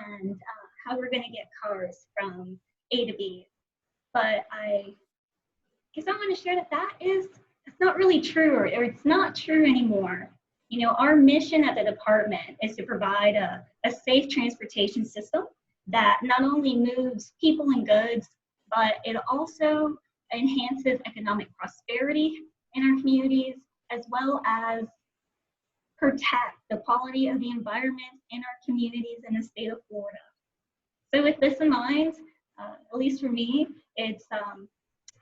and how we're going to get cars from A to B. But I guess I want to share that it's not really true, or it's not true anymore. You know, our mission at the department is to provide a safe transportation system that not only moves people and goods, but it also enhances economic prosperity in our communities, as well as protect the quality of the environment in our communities in the state of Florida. So with this in mind, at least for me, it's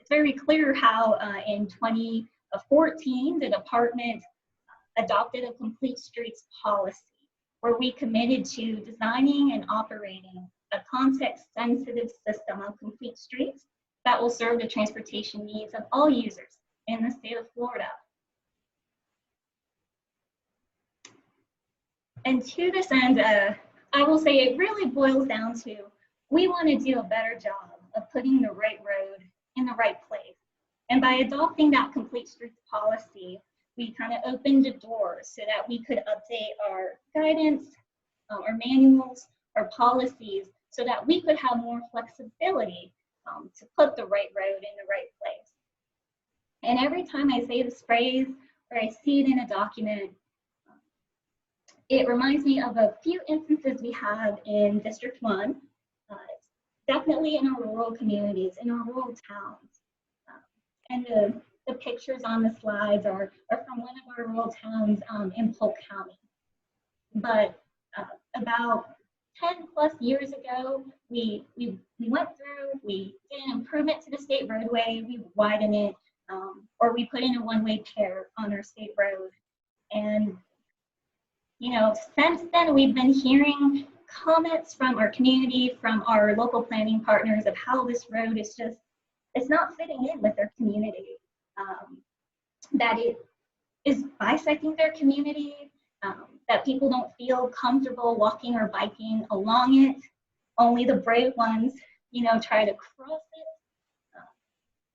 very clear how in 2014, the department adopted a complete streets policy where we committed to designing and operating a context-sensitive system of complete streets that will serve the transportation needs of all users in the state of Florida. And to this end, I will say it really boils down to, we want to do a better job of putting the right road in the right place. And by adopting that complete streets policy, we kind of opened the doors so that we could update our guidance, our manuals, our policies, so that we could have more flexibility to put the right road in the right place. And every time I say this phrase or I see it in a document, it reminds me of a few instances we have in District 1, definitely in our rural communities, in our rural towns. And the pictures on the slides are from one of our rural towns in Polk County. But about 10 plus years ago, we went through, we did an improvement to the state roadway, we widened it, or we put in a one-way pair on our state road. And you know, since then, we've been hearing comments from our community, from our local planning partners of how this road is just, it's not fitting in with their community, that it is bisecting their community, that people don't feel comfortable walking or biking along it. Only the brave ones, you know, try to cross it.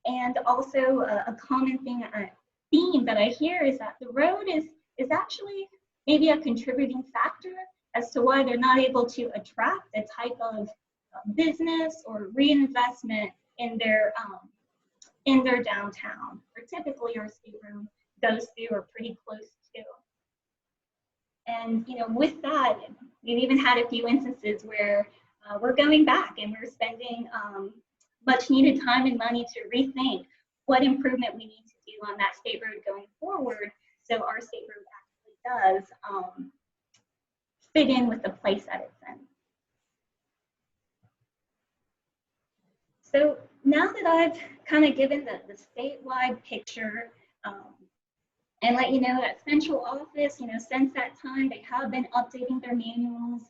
And also a common theme that I hear is that the road is actually maybe a contributing factor as to why they're not able to attract a type of business or reinvestment in their downtown, or typically our state road goes through or pretty close to. And you know, with that, we've even had a few instances where we're going back and we're spending much needed time and money to rethink what improvement we need to do on that state road going forward, so our state road does fit in with the place that it's in. So now that I've kind of given the statewide picture and let you know that central office, you know, since that time, they have been updating their manuals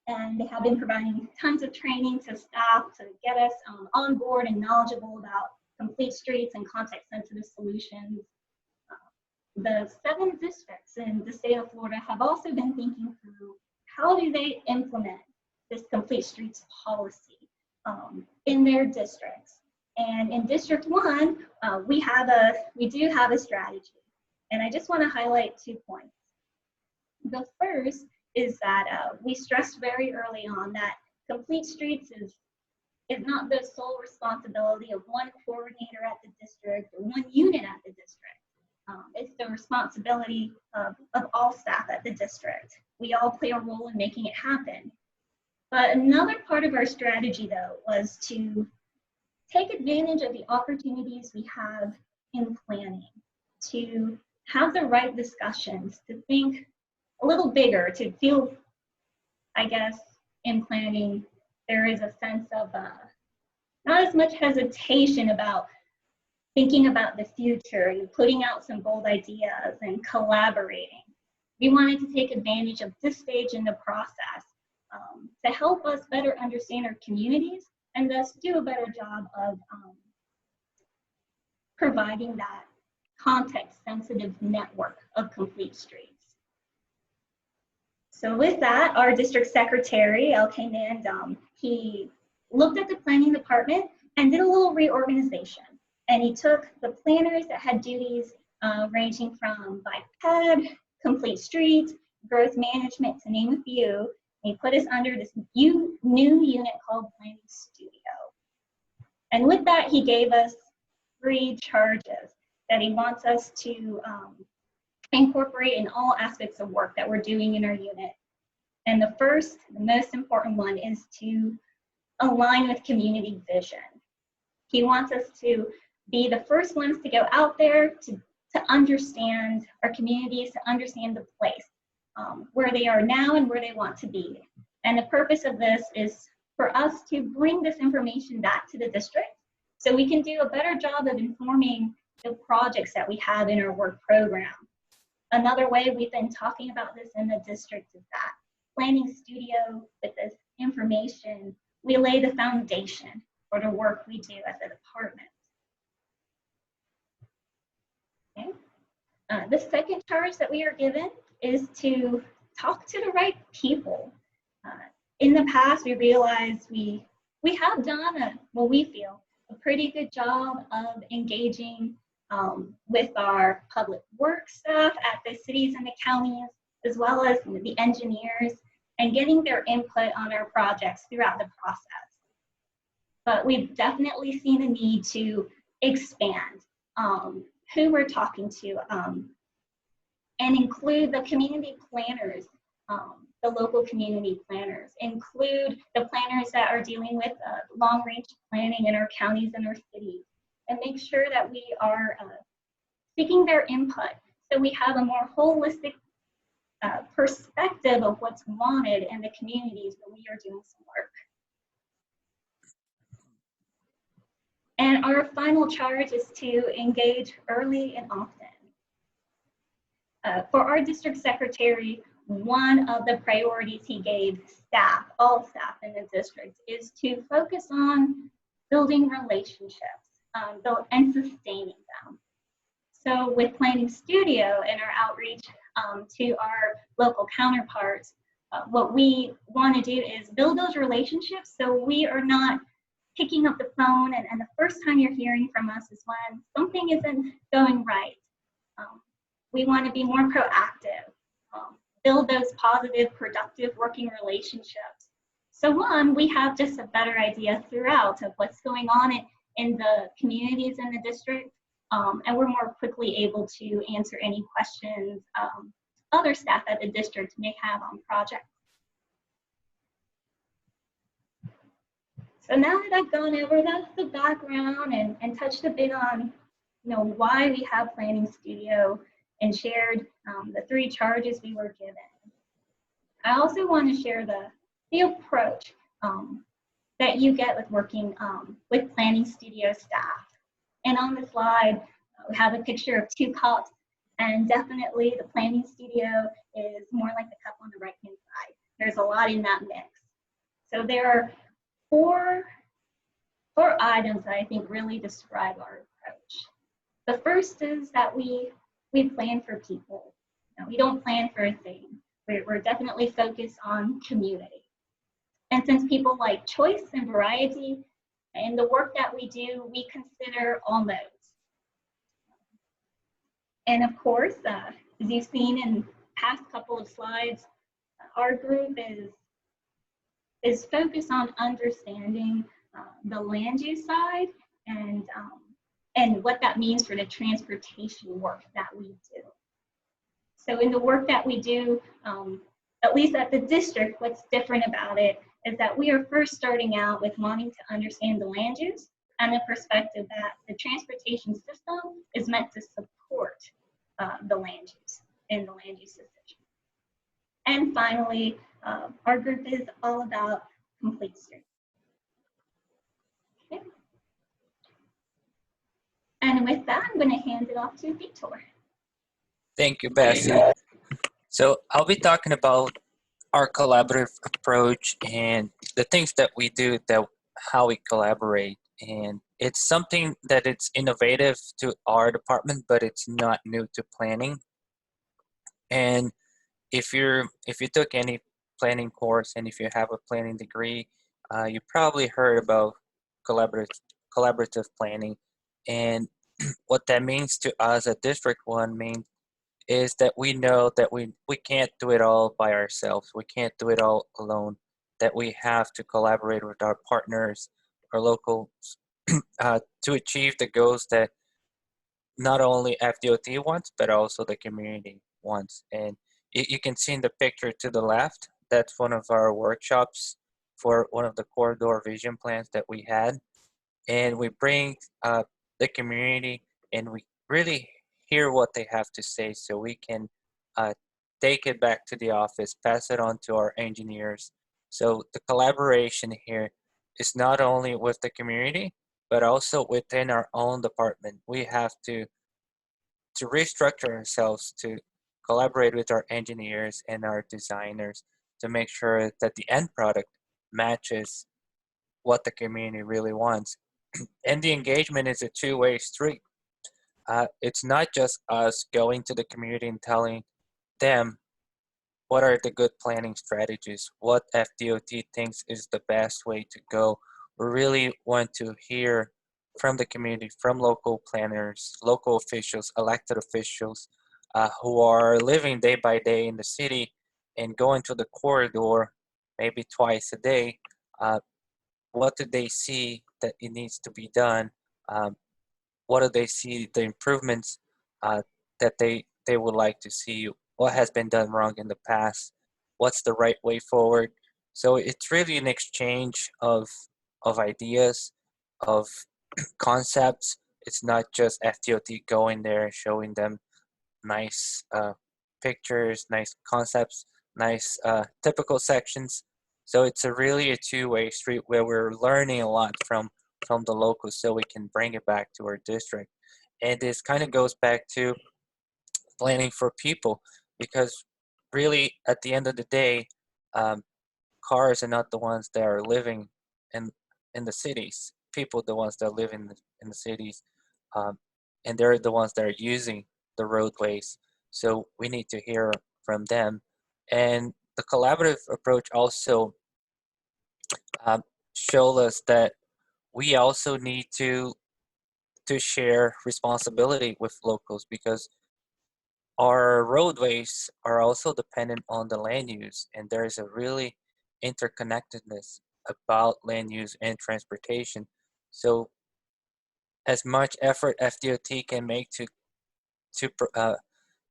and they have been providing tons of training to staff to get us on board and knowledgeable about complete streets and context-sensitive solutions. The 7 districts in the state of Florida have also been thinking through how do they implement this complete streets policy in their districts. And in District 1, we do have a strategy. And I just want to highlight 2 points. The first is that we stressed very early on that complete streets is not the sole responsibility of one coordinator at the district or one unit at the district. It's the responsibility of all staff at the district. We all play a role in making it happen. But another part of our strategy, though, was to take advantage of the opportunities we have in planning, to have the right discussions, to think a little bigger, to feel, I guess, in planning, there is a sense of not as much hesitation about thinking about the future and putting out some bold ideas and collaborating. We wanted to take advantage of this stage in the process to help us better understand our communities and thus do a better job of providing that context-sensitive network of complete streets. So with that, our district secretary, LK Nandum, he looked at the planning department and did a little reorganization. And he took the planners that had duties ranging from bike ped, complete streets, growth management, to name a few, He put us under this new unit called Planning Studio. And with that, he gave us 3 charges that he wants us to incorporate in all aspects of work that we're doing in our unit. And the first, the most important one, is to align with community vision. He wants us to be the first ones to go out there to understand our communities, to understand the place, where they are now and where they want to be. And the purpose of this is for us to bring this information back to the district so we can do a better job of informing the projects that we have in our work program. Another way we've been talking about this in the district is that Planning Studio, with this information, we lay the foundation for the work we do as a department. Okay. The second charge that we are given is to talk to the right people. In the past, we realized we have done what we feel a pretty good job of engaging with our public works staff at the cities and the counties, as well as the engineers, and getting their input on our projects throughout the process. But we've definitely seen a need to expand who we're talking to and include the community planners, the local community planners, include the planners that are dealing with long-range planning in our counties and our cities, and make sure that we are seeking their input so we have a more holistic perspective of what's wanted in the communities where we are doing some work. And our final charge is to engage early and often. For our district secretary, one of the priorities he gave staff, all staff in the district, is to focus on building relationships and sustaining them. So with Planning Studio and our outreach to our local counterparts, what we want to do is build those relationships so we are not picking up the phone and the first time you're hearing from us is when something isn't going right. We want to be more proactive, build those positive, productive working relationships. So one, we have just a better idea throughout of what's going on in the communities in the district, and we're more quickly able to answer any questions other staff at the district may have on projects. So now that I've gone over the background and touched a bit on why we have Planning Studio and shared the 3 charges we were given, I also want to share the approach that you get with working with Planning Studio staff. And on the slide, we have a picture of 2 cups, and definitely the Planning Studio is more like the cup on the right-hand side. There's a lot in that mix. So there are four items that I think really describe our approach. The first is that we plan for people. We don't plan for a thing. We're definitely focused on community. And since people like choice and variety, in the work that we do, we consider all modes. And of course, as you've seen in past couple of slides, our group is focused on understanding the land use side and what that means for the transportation work that we do. So in the work that we do, at least at the district, what's different about it is that we are first starting out with wanting to understand the land use and the perspective that the transportation system is meant to support the land use in the land use decision. And finally, our group is all about complete streets. Okay. And with that, I'm going to hand it off to Victor. Thank you, Bessie. So I'll be talking about our collaborative approach and the things that we do, how we collaborate. And it's something that it's innovative to our department, but it's not new to planning. And if you took any planning course and if you have a planning degree, you probably heard about collaborative planning. And what that means to us at District 1 means is that we know that we can't do it all by ourselves. We can't do it all alone, that we have to collaborate with our partners, our local, to achieve the goals that not only FDOT wants, but also the community wants. And you can see in the picture to the left, that's one of our workshops for one of the corridor vision plans that we had. And we bring the community and we really hear what they have to say so we can uh, take it back to the office, pass it on to our engineers. So the collaboration here is not only with the community, but also within our own department. We have to restructure ourselves to collaborate with our engineers and our designers to make sure that the end product matches what the community really wants. And the engagement is a two-way street. It's not just us going to the community and telling them what are the good planning strategies, what FDOT thinks is the best way to go. We really want to hear from the community, from local planners, local officials, elected officials who are living day by day in the city and going to the corridor maybe twice a day. What do they see that it needs to be done? Um, what do they see the improvements uh, that they would like to see? What has been done wrong in the past? What's the right way forward? So it's really an exchange of ideas, of concepts. It's not just FDOT going there and showing them nice pictures, nice concepts, nice typical sections. So it's a really a two-way street where we're learning a lot from the locals so we can bring it back to our district. And this kind of goes back to planning for people because really at the end of the day, um, cars are not the ones that are living in in the cities. People, the ones that live in the cities, um, and they're the ones that are using the roadways. So we need to hear from them. And the collaborative approach also um, showed us that we also need to share responsibility with locals because our roadways are also dependent on the land use, and there is a really interconnectedness about land use and transportation. So, as much effort FDOT can make to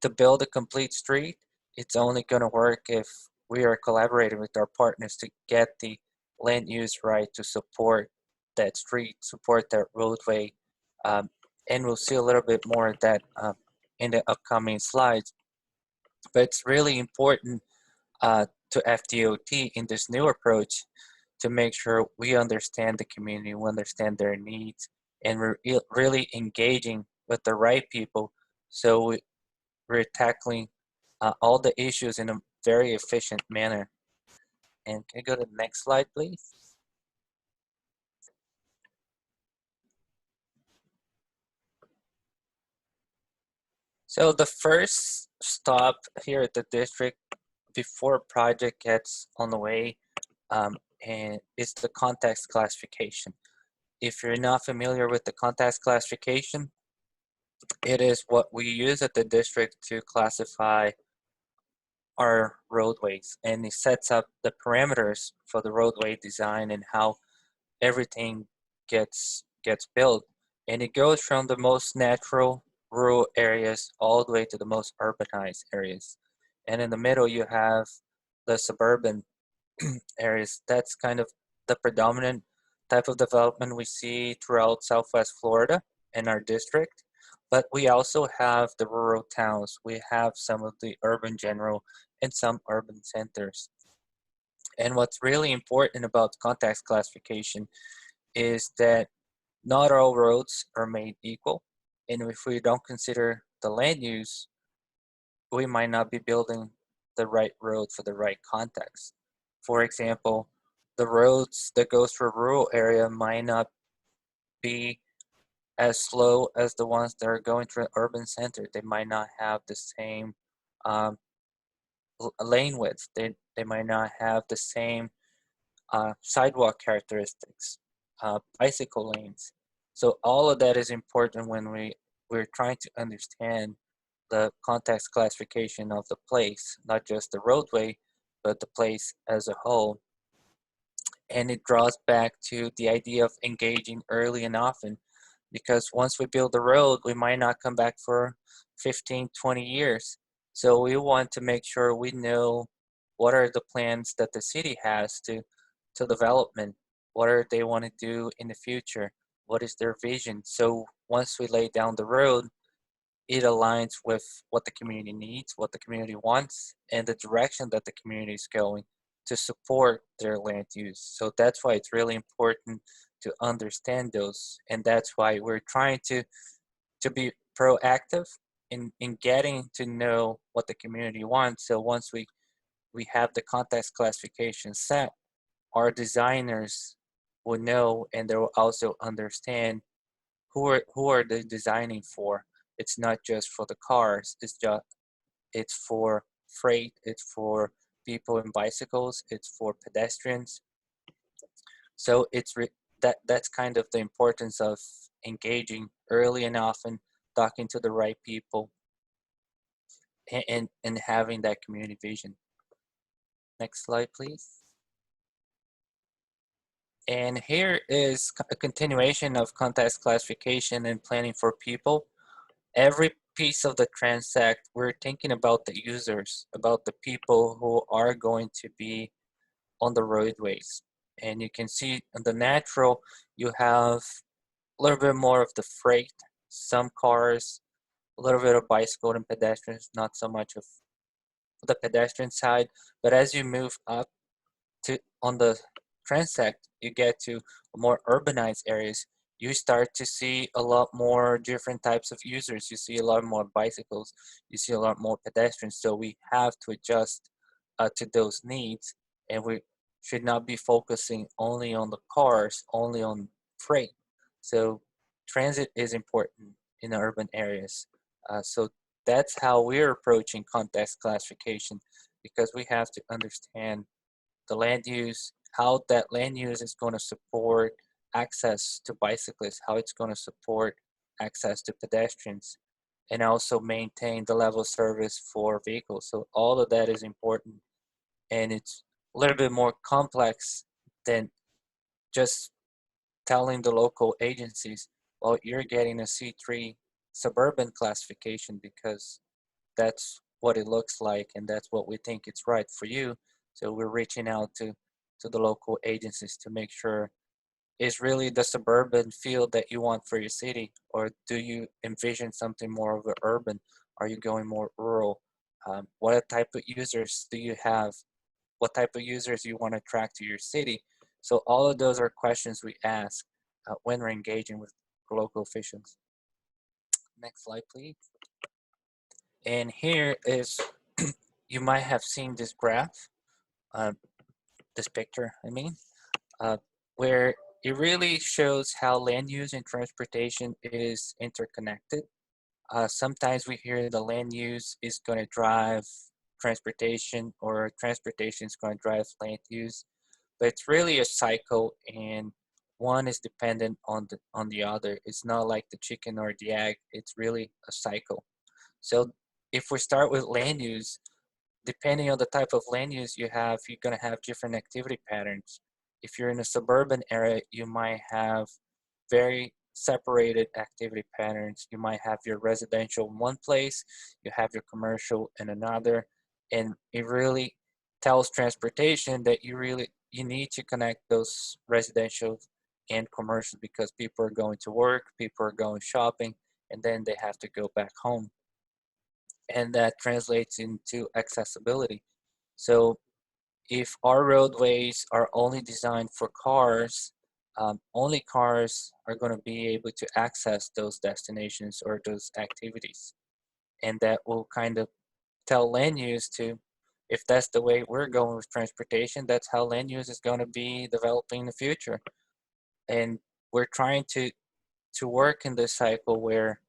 to build a complete street, it's only going to work if we are collaborating with our partners to get the land use right to support that street, support that roadway, um, and we'll see a little bit more of that in the upcoming slides. But it's really important to FDOT in this new approach to make sure we understand the community, we understand their needs, and we're really engaging with the right people. So we're tackling all the issues in a very efficient manner. And can I go to the next slide, please? So the first stop here at the district before a project gets on the way and is the context classification. If you're not familiar with the context classification, it is what we use at the district to classify our roadways, and it sets up the parameters for the roadway design and how everything gets built. And it goes from the most natural rural areas all the way to the most urbanized areas. And in the middle, you have the suburban areas. That's kind of the predominant type of development we see throughout Southwest Florida in our district. But we also have the rural towns. We have some of the urban general and some urban centers. And what's really important about context classification is that not all roads are made equal. And if we don't consider the land use, we might not be building the right road for the right context. For example, the roads that goes for rural area might not be as slow as the ones that are going through an urban center. They might not have the same um, lane width. They might not have the same sidewalk characteristics, bicycle lanes. So all of that is important when we're trying to understand the context classification of the place, not just the roadway, but the place as a whole. And it draws back to the idea of engaging early and often, because once we build the road, we might not come back for 15, 20 years. So we want to make sure we know what are the plans that the city has to development, what are they want to do in the future, what is their vision. So once we lay down the road, it aligns with what the community needs, what the community wants, and the direction that the community is going to support their land use. So that's why it's really important to understand those, and that's why we're trying to be proactive in getting to know what the community wants. So once we have the context classification set, our designers will know, and they will also understand who are they designing for. It's not just for the cars, it's for freight, it's for people and bicycles, it's for pedestrians. So that's kind of the importance of engaging early and often, talking to the right people, and having that community vision. Next slide, please. And here is a continuation of context classification and planning for people. Every piece of the transect, we're thinking about the users, about the people who are going to be on the roadways. And you can see in the natural, you have a little bit more of the freight, some cars, a little bit of bicycle and pedestrians, not so much of the pedestrian side. But as you move up to on the transect, you get to more urbanized areas. You start to see a lot more different types of users. You see a lot more bicycles. You see a lot more pedestrians. So we have to adjust to those needs, and we should not be focusing only on the cars, only on freight. So transit is important in urban areas. So that's how we're approaching context classification, because we have to understand the land use, how that land use is going to support access to bicyclists, how it's going to support access to pedestrians, and also maintain the level of service for vehicles. So all of that is important, and it's a little bit more complex than just telling the local agencies, well, you're getting a C3 suburban classification because that's what it looks like and that's what we think it's right for you. So we're reaching out to the local agencies to make sure is really the suburban feel that you want for your city, or do you envision something more of an urban? Are you going more rural? What type of users do you have? What type of users you want to attract to your city? So all of those are questions we ask when we're engaging with local officials. Next slide, please. And here is, you might have seen this graph, uh, this picture, I mean, where it really shows how land use and transportation is interconnected. Sometimes we hear the land use is going to drive transportation, or transportation is going to drive land use, but it's really a cycle, and one is dependent on the other. It's not like the chicken or the egg. It's really a cycle. So if we start with land use, depending on the type of land use you have, you're going to have different activity patterns. If you're in a suburban area, you might have very separated activity patterns. You might have your residential in one place, you have your commercial in another, and it really tells transportation that you need to connect those residential and commercial, because people are going to work, people are going shopping, and then they have to go back home, and that translates into accessibility. So if our roadways are only designed for cars, only cars are going to be able to access those destinations or those activities. And that will kind of tell land use to, if that's the way we're going with transportation, that's how land use is going to be developing in the future. And we're trying to work in this cycle where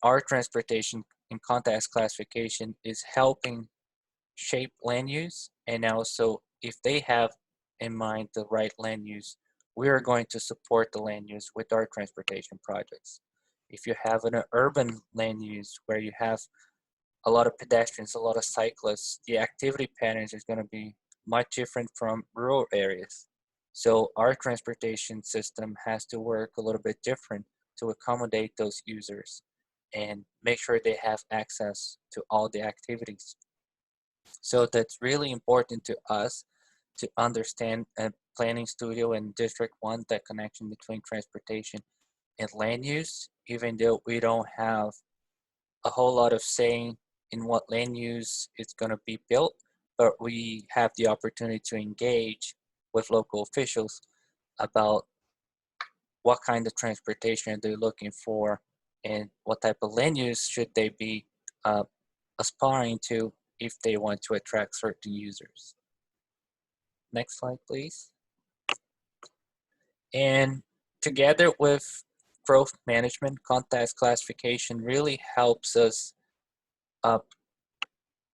our transportation and context classification is helping shape land use, and also if they have in mind the right land use, we are going to support the land use with our transportation projects. If you have an urban land use where you have a lot of pedestrians, a lot of cyclists, the activity patterns is going to be much different from rural areas. So our transportation system has to work a little bit different to accommodate those users and make sure they have access to all the activities. So that's really important to us to understand a planning studio and District 1, that connection between transportation and land use, even though we don't have a whole lot of saying in what land use is going to be built, but we have the opportunity to engage with local officials about what kind of transportation they're looking for and what type of land use should they be aspiring to if they want to attract certain users. Next slide, please. And together with growth management, context classification really helps us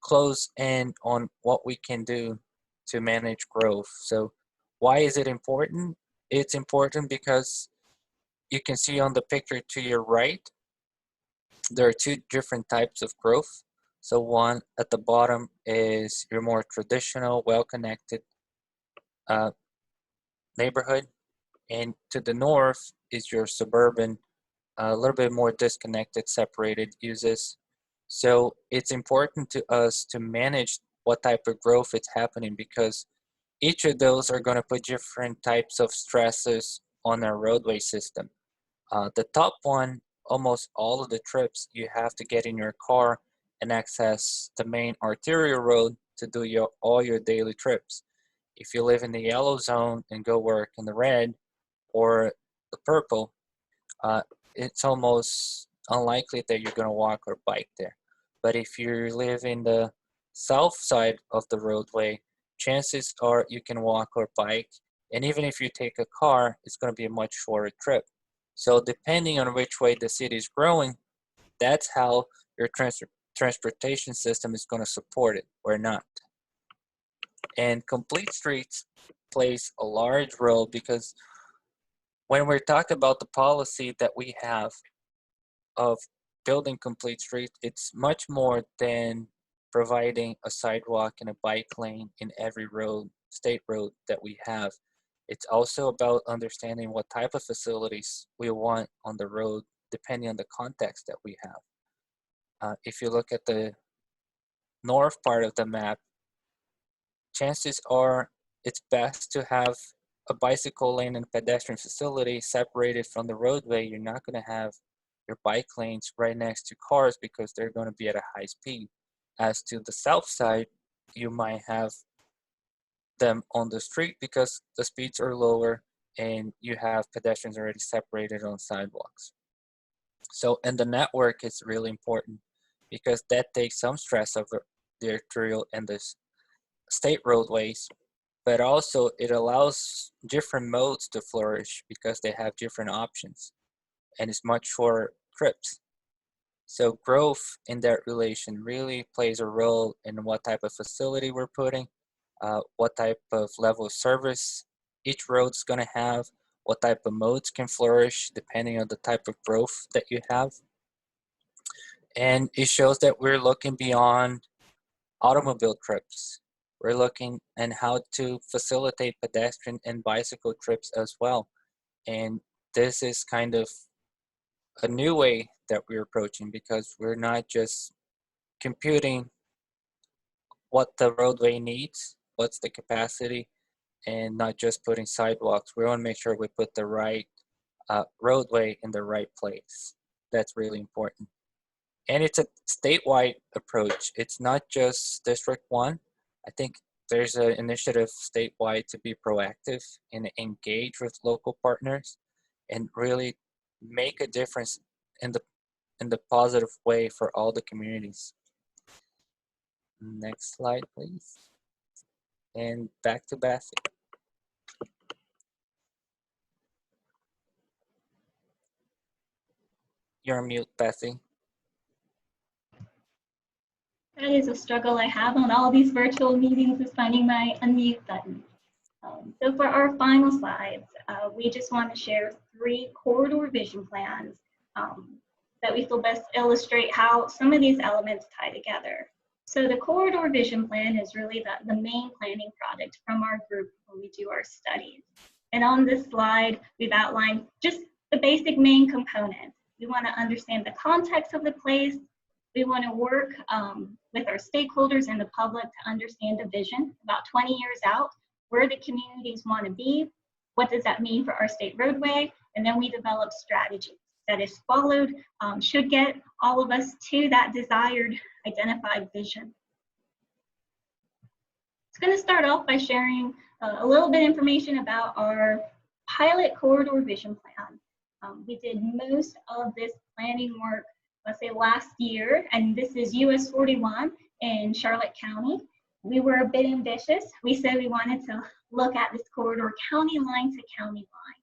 close in on what we can do to manage growth. So why is it important? It's important because you can see on the picture to your right, there are two different types of growth. So one at the bottom is your more traditional, well-connected neighborhood, and to the north is your suburban, a little bit more disconnected, separated uses. So it's important to us to manage what type of growth is happening, because each of those are going to put different types of stresses on our roadway system. The top one, almost all of the trips you have to get in your car and access the main arterial road to do all your daily trips. If you live in the yellow zone and go work in the red or the purple, it's almost unlikely that you're going to walk or bike there. But if you live in the south side of the roadway, chances are you can walk or bike. And even if you take a car, it's going to be a much shorter trip. So depending on which way the city is growing, that's how your transportation system is going to support it or not. And complete streets plays a large role, because when we're talking about the policy that we have of building complete streets, it's much more than providing a sidewalk and a bike lane in every road, state road that we have. It's also about understanding what type of facilities we want on the road, depending on the context that we have. If you look at the north part of the map, chances are it's best to have a bicycle lane and pedestrian facility separated from the roadway. You're not going to have your bike lanes right next to cars because they're going to be at a high speed. As to the south side, you might have them on the street because the speeds are lower and you have pedestrians already separated on sidewalks. So, and the network is really important because that takes some stress over the arterial and the state roadways, but also it allows different modes to flourish because they have different options and it's much shorter trips. So growth in that relation really plays a role in what type of facility we're putting, what type of level of service each road's going to have, what type of modes can flourish depending on the type of growth that you have. And it shows that we're looking beyond automobile trips. We're looking at how to facilitate pedestrian and bicycle trips as well. And this is kind of a new way that we're approaching, because we're not just computing what the roadway needs, what's the capacity, and not just putting sidewalks. We want to make sure we put the right roadway in the right place. That's really important. And it's a statewide approach. It's not just District 1. I think there's an initiative statewide to be proactive and engage with local partners and really make a difference in the positive way for all the communities. Next slide, please. And back to Bessie. You're on mute, Bessie. That is a struggle I have on all these virtual meetings, is finding my unmute button. So for our final slides, we just want to share 3 corridor vision plans that we feel best illustrate how some of these elements tie together. So the Corridor Vision Plan is really the main planning product from our group when we do our studies. And on this slide, we've outlined just the basic main components. We want to understand the context of the place. We want to work with our stakeholders and the public to understand the vision about 20 years out, where the communities want to be, what does that mean for our state roadway, and then we develop strategies that, if followed, should get all of us to that desired identified vision. I'm going to start off by sharing a little bit of information about our pilot corridor vision plan. We did most of this planning work, let's say last year, and this is US 41 in Charlotte County. We were a bit ambitious. We said we wanted to look at this corridor county line to county line.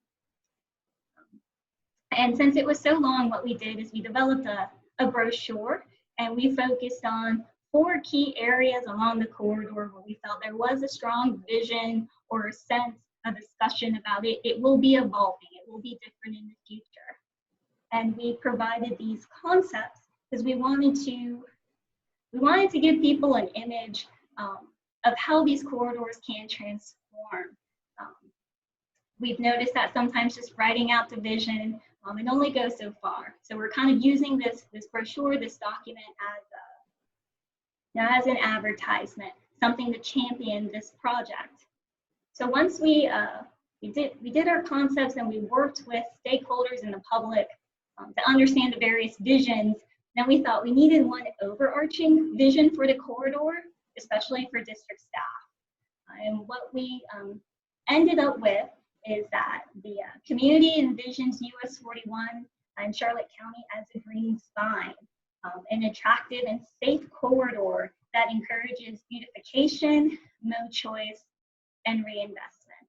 And since it was so long, what we did is we developed a brochure, and we focused on 4 key areas along the corridor where we felt there was a strong vision or a sense, a discussion about it. It will be evolving, it will be different in the future. And we provided these concepts because we wanted to give people an image of how these corridors can transform. We've noticed that sometimes just writing out the vision, it only goes so far. So we're kind of using this brochure, this document as an advertisement, something to champion this project. So once we did our concepts and we worked with stakeholders in the public to understand the various visions, then we thought we needed one overarching vision for the corridor, especially for district staff. And what we ended up with is that the community envisions US 41 and Charlotte County as a green spine, an attractive and safe corridor that encourages beautification, mode choice, and reinvestment.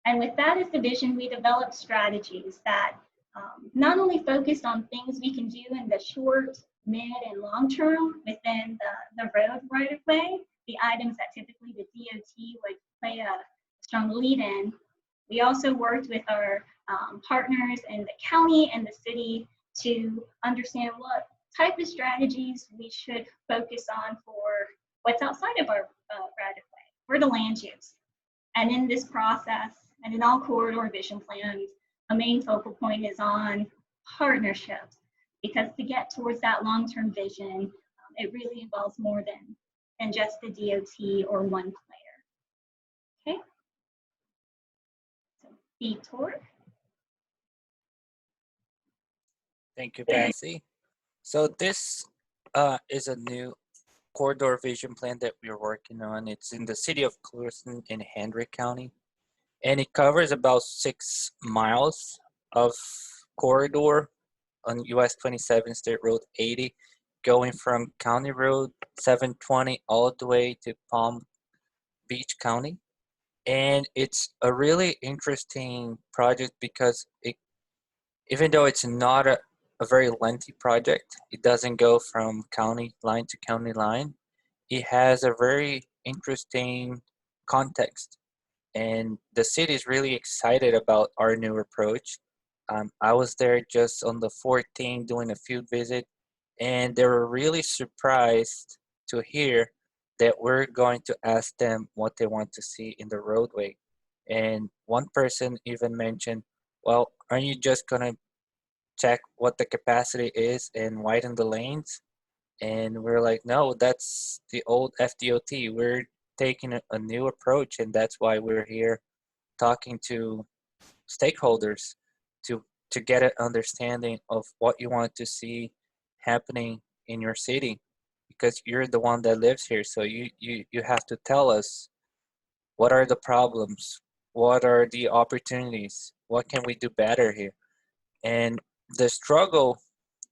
And with that as the vision, we developed strategies that not only focused on things we can do in the short, mid, and long term within the road right of way, the items that typically the DOT would play a strong lead in. We also worked with our partners in the county and the city to understand what type of strategies we should focus on for what's outside of our right of way, for the land use. And in this process, and in all corridor vision plans, a main focal point is on partnerships, because to get towards that long-term vision, it really involves more than just the DOT or one player. Okay. So, Vitor. Thank you, Bessie. So this is a new corridor vision plan that we're working on. It's in the city of Clewiston in Hendrick County, and it covers about 6 miles of corridor on US 27 State Road 80, going from County Road 720 all the way to Palm Beach County. And it's a really interesting project because even though it's not a very lengthy project, it doesn't go from county line to county line. It has a very interesting context, and the city is really excited about our new approach. I was there just on the 14th doing a field visit, and they were really surprised to hear that we're going to ask them what they want to see in the roadway. And one person even mentioned, well, aren't you just going to check what the capacity is and widen the lanes? And we're like, no, that's the old FDOT. We're taking a new approach, and that's why we're here talking to stakeholders to get an understanding of what you want to see happening in your city, because you're the one that lives here. So you have to tell us, what are the problems, what are the opportunities, what can we do better here? And the struggle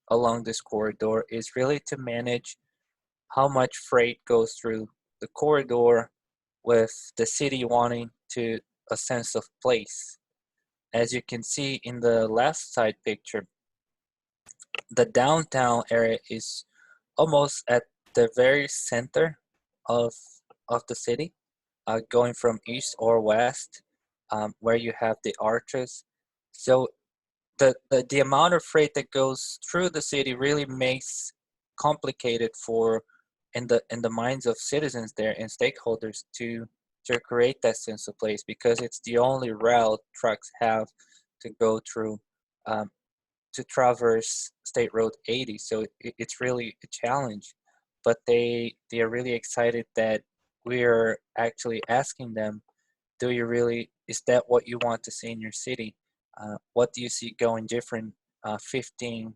along this corridor is really to manage how much freight goes through the corridor with the city wanting to a sense of place. As you can see in the left side picture, the downtown area is almost at the very center of the city, going from east or west, where you have the arches. So the amount of freight that goes through the city really makes complicated for in the minds of citizens there and stakeholders to create that sense of place, because it's the only route trucks have to go through, um, to traverse State Road 80. So it's really a challenge, but they are really excited that we're actually asking them, do you really, is that what you want to see in your city? What do you see going different 15,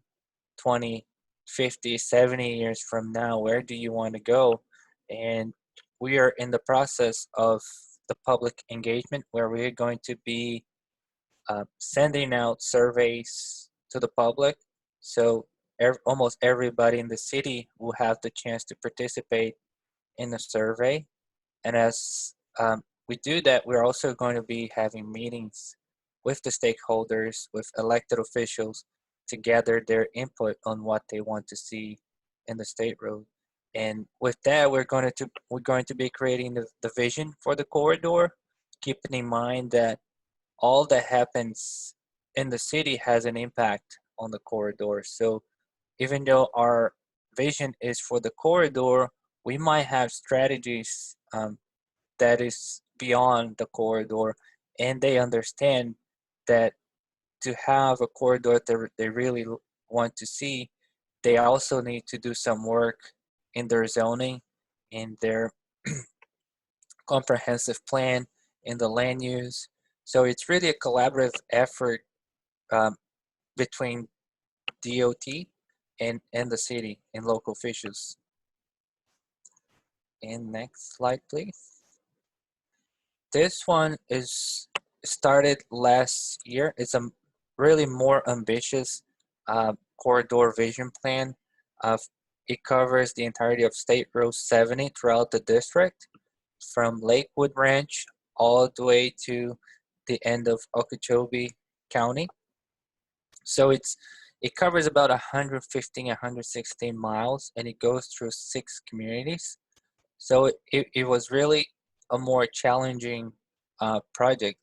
20, 50, 70 years from now? Where do you want to go? And we are in the process of the public engagement where we're going to be sending out surveys to the public. So almost everybody in the city will have the chance to participate in the survey. And as we do that, we're also going to be having meetings with the stakeholders, with elected officials, to gather their input on what they want to see in the state road. And with that, we're going to be creating the vision for the corridor, keeping in mind that all that happens in the city has an impact on the corridor. So even though our vision is for the corridor, we might have strategies that is beyond the corridor, and they understand that to have a corridor that they really want to see, they also need to do some work in their zoning, in their comprehensive plan, in the land use. So it's really a collaborative effort um, between DOT and the city and local officials. And next slide, please. This one is started last year. It's a really more ambitious corridor vision plan. Uh, it covers the entirety of State Road 70 throughout the district, from Lakewood Ranch all the way to the end of Okeechobee County. So it covers about 115, 116 miles, and it goes through 6 communities. So it was really a more challenging project,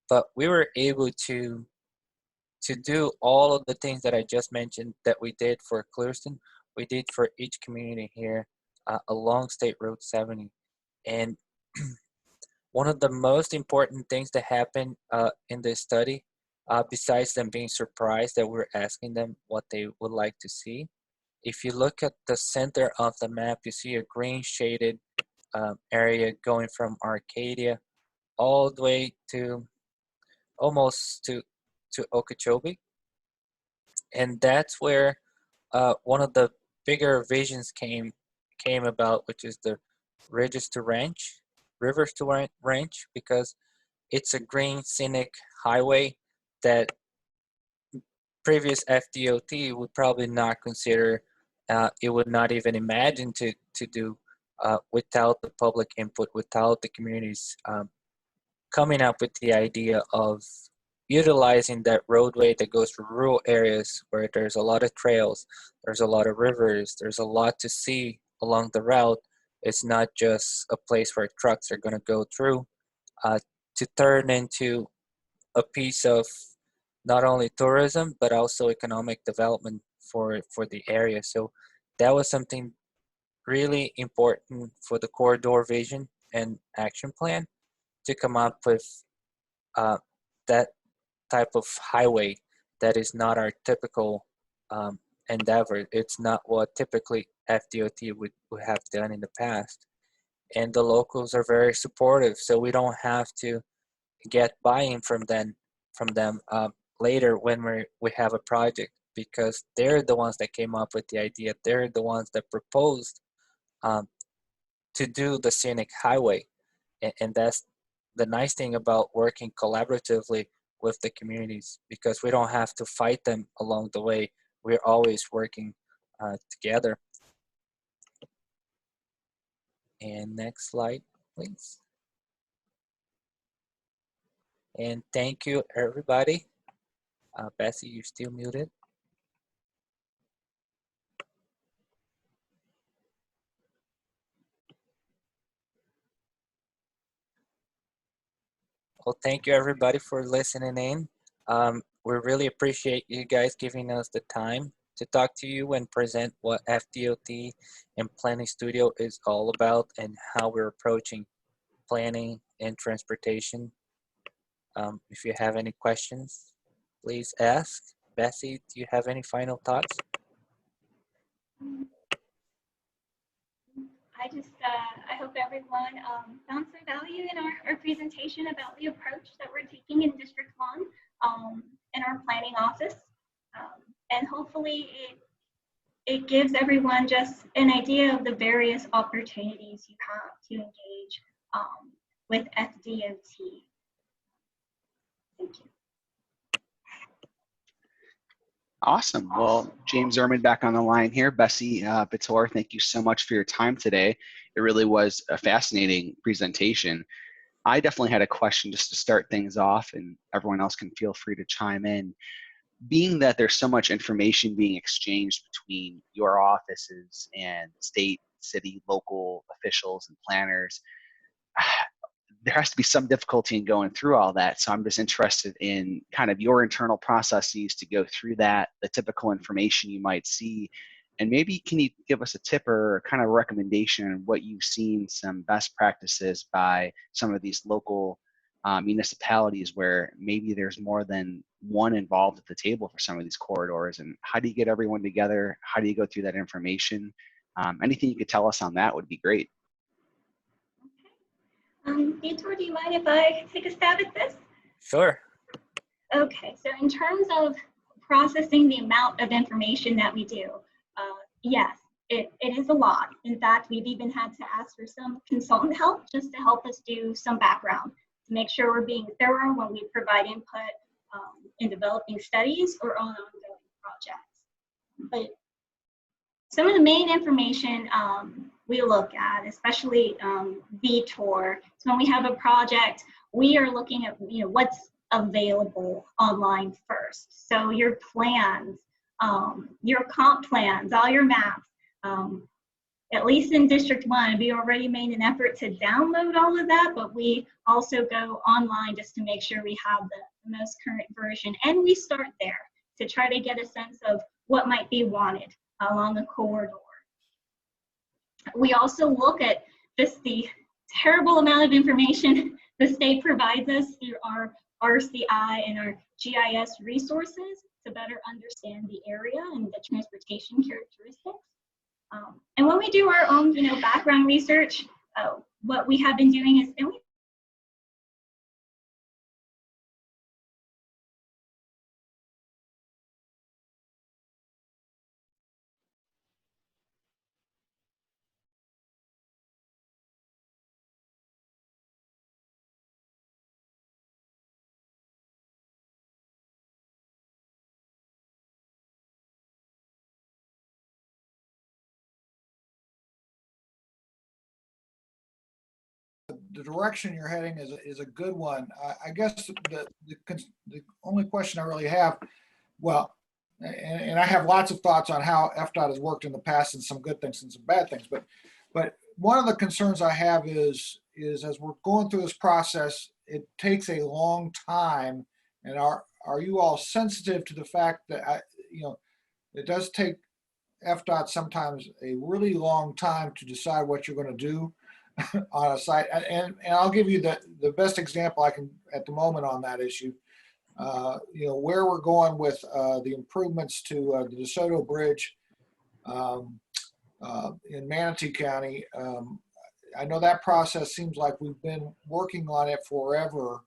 but we were able to do all of the things that I just mentioned that we did for Clearston, we did for each community here along State Road 70. And one of the most important things that happened in this study, besides them being surprised that we're asking them what they would like to see, if you look at the center of the map, you see a green shaded area going from Arcadia all the way to almost to Okeechobee, and that's where one of the bigger visions came about, which is the Ridges to Ranch, Rivers to Ranch, because it's a green scenic highway that previous FDOT would probably not consider. It would not even imagine to do without the public input, without the communities coming up with the idea of utilizing that roadway that goes through rural areas where there's a lot of trails, there's a lot of rivers, there's a lot to see along the route. It's not just a place where trucks are going to go through, to turn into a piece of not only tourism but also economic development for the area. So that was something really important for the corridor vision and action plan, to come up with uh, that type of highway that is not our typical endeavor. It's not what typically FDOT would have done in the past. And the locals are very supportive, so we don't have to get buy-in from them later when we have a project, because they're the ones that came up with the idea. They're the ones that proposed um, to do the scenic highway, and that's the nice thing about working collaboratively with the communities, because we don't have to fight them along the way. We're always working together. And next slide, please. And thank you, everybody. Bessie, you're still muted. Well, thank you, everybody, for listening in. we really appreciate you guys giving us the time to talk to you and present what FDOT and Planning Studio is all about and how we're approaching planning and transportation. If you have any questions, please ask. Bessie, do you have any final thoughts? I hope everyone found some value in our presentation about the approach that we're taking in District 1 in our planning office. And hopefully it gives everyone just an idea of the various opportunities you have to engage with FDOT. Thank you. Awesome. Well, James Ehrman back on the line here. Bessie Bator, thank you so much for your time today. It really was a fascinating presentation. I definitely had a question just to start things off, and everyone else can feel free to chime in. Being that there's so much information being exchanged between your offices and state, city, local officials and planners, there has to be some difficulty in going through all that. So I'm just interested in kind of your internal processes to go through that, the typical information you might see, and maybe can you give us a tip or kind of recommendation on what you've seen, some best practices by some of these local municipalities where maybe there's more than one involved at the table for some of these corridors, and how do you get everyone together? How do you go through that information? Anything you could tell us on that would be great. Vitor, do you mind if I take a stab at this? Sure. Okay, so in terms of processing the amount of information that we do, yes, it is a lot. In fact, we've even had to ask for some consultant help just to help us do some background to make sure we're being thorough when we provide input in developing studies or on ongoing projects. But some of the main information we look at, especially VTOR, so when we have a project, we are looking at what's available online first. So your plans, your comp plans, all your maps. At least in District 1, we already made an effort to download all of that, but we also go online just to make sure we have the most current version. And we start there to try to get a sense of what might be wanted along the corridor. We also look at just the terrible amount of information the state provides us through our RCI and our GIS resources to better understand the area and the transportation characteristics. And when we do our own, background research, what we have been doing is, the direction you're heading is a good one. I guess the only question I really have, well, and I have lots of thoughts on how FDOT has worked in the past, and some good things and some bad things, but one of the concerns I have is as we're going through this process, it takes a long time, and are you all sensitive to the fact that it does take FDOT sometimes a really long time to decide what you're going to do on a site, and I'll give you the best example I can at the moment on that issue. Where we're going with the improvements to the DeSoto Bridge in Manatee County. I know that process seems like we've been working on it forever,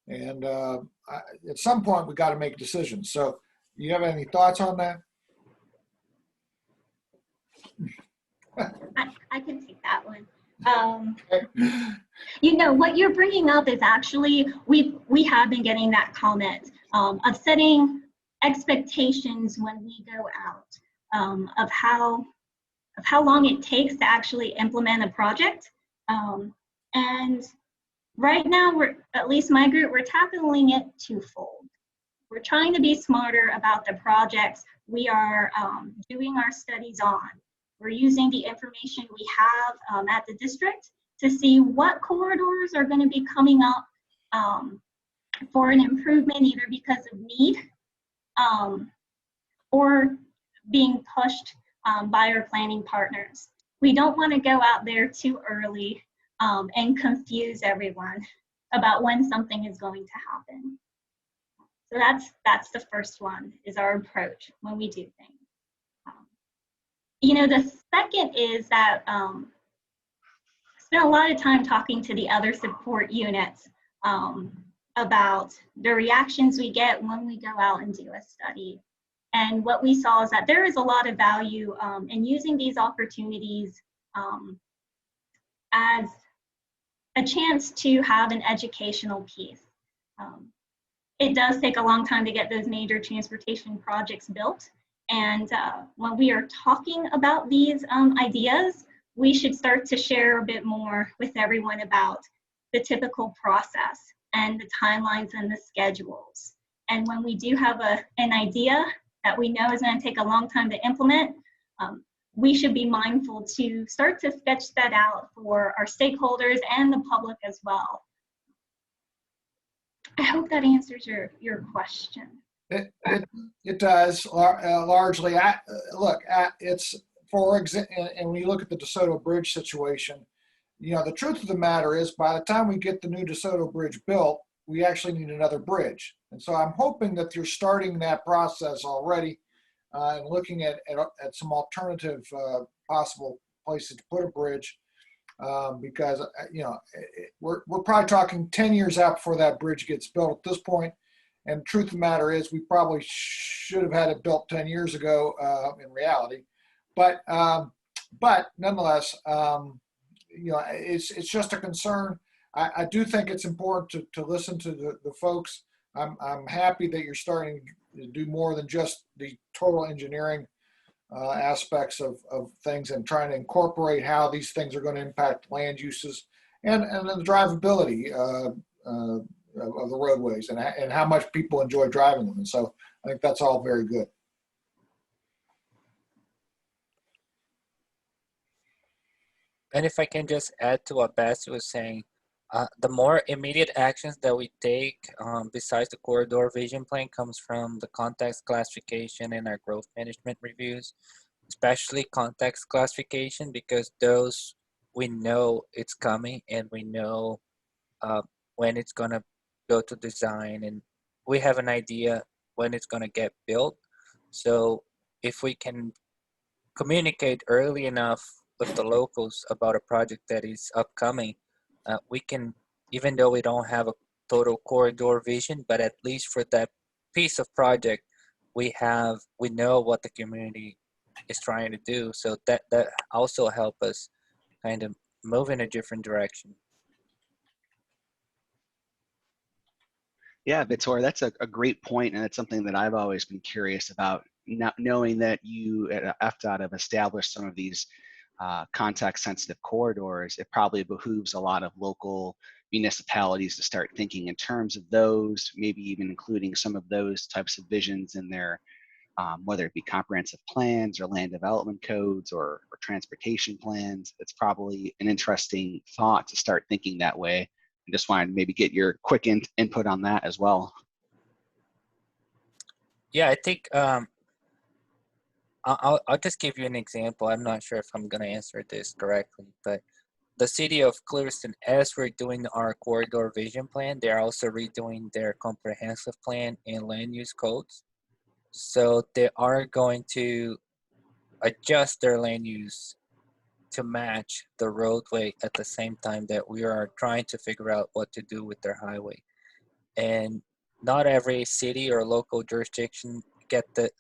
and at some point we got to make decisions. So, do you have any thoughts on that? I can take that one. What you're bringing up is actually, we have been getting that comment of setting expectations when we go out, of how long it takes to actually implement a project. And right now, at least my group, we're tackling it twofold. We're trying to be smarter about the projects we are doing our studies on. We're using the information we have at the district to see what corridors are going to be coming up for an improvement either because of need or being pushed by our planning partners. We don't want to go out there too early and confuse everyone about when something is going to happen. So that's the first one, is our approach when we do things. The second is that I spent a lot of time talking to the other support units about the reactions we get when we go out and do a study. And what we saw is that there is a lot of value in using these opportunities as a chance to have an educational piece. It does take a long time to get those major transportation projects built. And when we are talking about these ideas, we should start to share a bit more with everyone about the typical process and the timelines and the schedules. And when we do have an idea that we know is going to take a long time to implement, we should be mindful to start to sketch that out for our stakeholders and the public as well. I hope that answers your question. It does largely. It's for example, and when you look at the DeSoto Bridge situation, the truth of the matter is by the time we get the new DeSoto Bridge built, we actually need another bridge. And so I'm hoping that you're starting that process already and looking at some alternative possible places to put a bridge because, we're probably talking 10 years out before that bridge gets built at this point. And the truth of the matter is we probably should have had it built 10 years ago in reality. But nonetheless, it's just a concern. I do think it's important to listen to the folks. I'm happy that you're starting to do more than just the total engineering aspects of things and trying to incorporate how these things are going to impact land uses and the drivability of the roadways and how much people enjoy driving them. And so I think that's all very good. And if I can just add to what Bessie was saying, the more immediate actions that we take besides the corridor vision plan comes from the context classification and our growth management reviews, especially context classification, because those we know it's coming and we know when it's going to go to design and we have an idea when it's going to get built. So if we can communicate early enough with the locals about a project that is upcoming, we can, even though we don't have a total corridor vision, but at least for that piece of project, we know what the community is trying to do. So that also help us kind of move in a different direction. Yeah, Vitor, that's a great point, and it's something that I've always been curious about. Not knowing that you at FDOT have established some of these context-sensitive corridors, it probably behooves a lot of local municipalities to start thinking in terms of those, maybe even including some of those types of visions in their, whether it be comprehensive plans or land development codes or transportation plans. It's probably an interesting thought to start thinking that way. I just wanted to maybe get your quick input on that as well. Yeah, I think I'll just give you an example. I'm not sure if I'm going to answer this correctly, but the city of Clearston, as we're doing our corridor vision plan, they're also redoing their comprehensive plan and land use codes. So they are going to adjust their land use to match the roadway at the same time that we are trying to figure out what to do with their highway. And not every city or local jurisdiction get the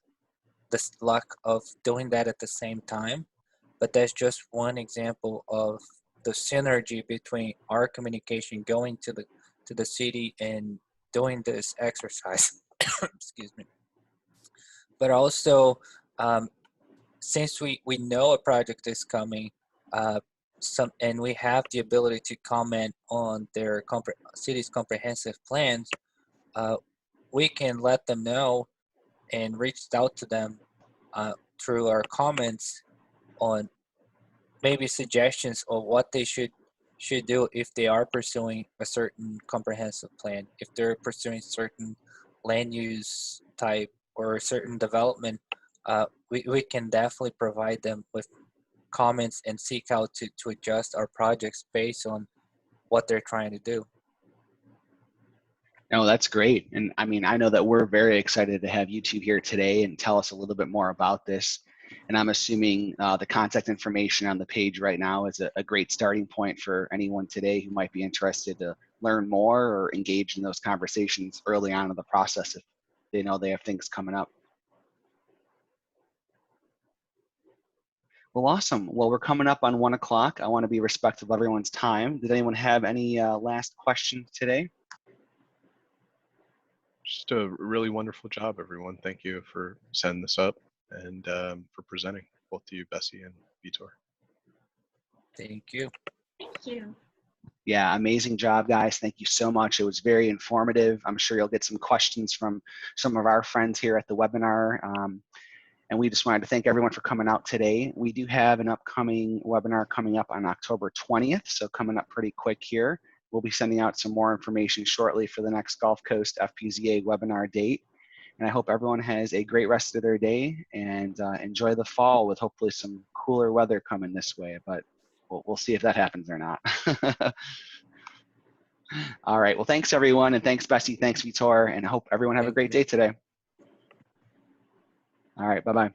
luck of doing that at the same time, but that's just one example of the synergy between our communication going to the city and doing this exercise. Excuse me. But also, since we know a project is coming, and we have the ability to comment on their city's comprehensive plans, we can let them know and reached out to them through our comments on maybe suggestions of what they should should do if they are pursuing a certain comprehensive plan. If they're pursuing certain land use type or certain development, we can definitely provide them with comments and seek out to adjust our projects based on what they're trying to do. No, that's great. And I mean, I know that we're very excited to have you two here today and tell us a little bit more about this. And I'm assuming the contact information on the page right now is a great starting point for anyone today who might be interested to learn more or engage in those conversations early on in the process if they know they have things coming up. Well, awesome. Well, we're coming up on 1 o'clock. I want to be respectful of everyone's time. Did anyone have any last questions today? Just a really wonderful job, everyone. Thank you for setting this up and for presenting, both to you, Bessie and Vitor. Thank you. Thank you. Yeah, amazing job, guys. Thank you so much. It was very informative. I'm sure you'll get some questions from some of our friends here at the webinar. And we just wanted to thank everyone for coming out today. We do have an upcoming webinar coming up on October 20th, so coming up pretty quick here. We'll be sending out some more information shortly for the next Gulf Coast FPZA webinar date. And I hope everyone has a great rest of their day and enjoy the fall with hopefully some cooler weather coming this way, but we'll see if that happens or not. All right, well, thanks everyone, and thanks Bessie, thanks Vitor, and I hope everyone have a Thank great you. day today. All right, bye-bye.